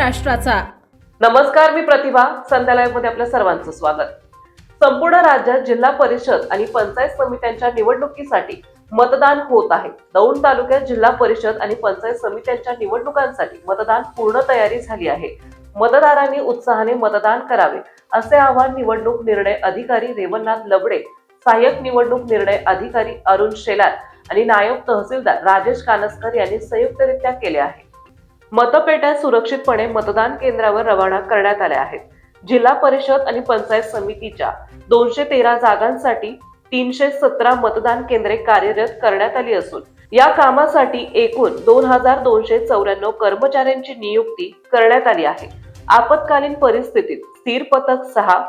महाराष्ट्राचा। नमस्कार, मी प्रतिभा। संध्या लाईव्ह मध्ये आपल्या सर्वांचं स्वागत। संपूर्ण राज्यात जिल्हा परिषद आणि पंचायत समित्यांच्या निवडणुकीसाठी मतदान होत आहे। दौंड तालुक्यात जिल्हा परिषद आणि पंचायत समित्यांच्या निवडणुकांसाठी मतदान पूर्ण तयारी झाली आहे। मतदारांनी उत्साहाने मतदान करावे असे आवाहन निवडणूक निर्णय अधिकारी रेवणनाथ लबडे, सहाय्यक निवडणूक निर्णय अधिकारी अरुण शेलार आणि नायब तहसीलदार राजेश कानसकर यांनी संयुक्तरित्या केले आहे। मतपेट्या सुरक्षितपणे मतदान केंद्रावर रवाना करण्यात आल्या आहेत। जिल्हा परिषद आणि पंचायत समितीच्या 213 जागांसाठी 317 मतदान केंद्रे कार्यरत करण्यात आली असून या कामासाठी एकूण 2294 कर्मचाऱ्यांची नियुक्ती करण्यात आली आहे। आपत्कालीन परिस्थितीत स्थिर पथक 6,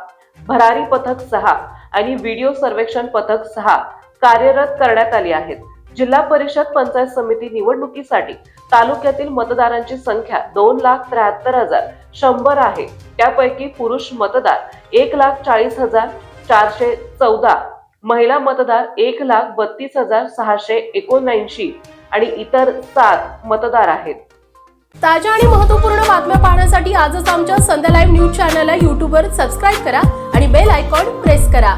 भरारी पथक 6 आणि व्हिडिओ सर्वेक्षण पथक 6 कार्यरत करण्यात आली आहेत। जिल्हा परिषद पंचायत समिती निवडणुकीसाठी तालुक्यातील मतदारांची संख्या 2,73,100 आहे। त्यापैकी पुरुष मतदार 1,40,414, महिला मतदार 1,32,679 आणि इतर 7 मतदार आहेत। ताज्या आणि महत्त्वपूर्ण बातम्या पाहण्यासाठी आजच आमच्या संध्या लाईव्ह न्यूज चॅनलला YouTube वर सबस्क्राइब करा आणि बेल आयकॉन प्रेस करा।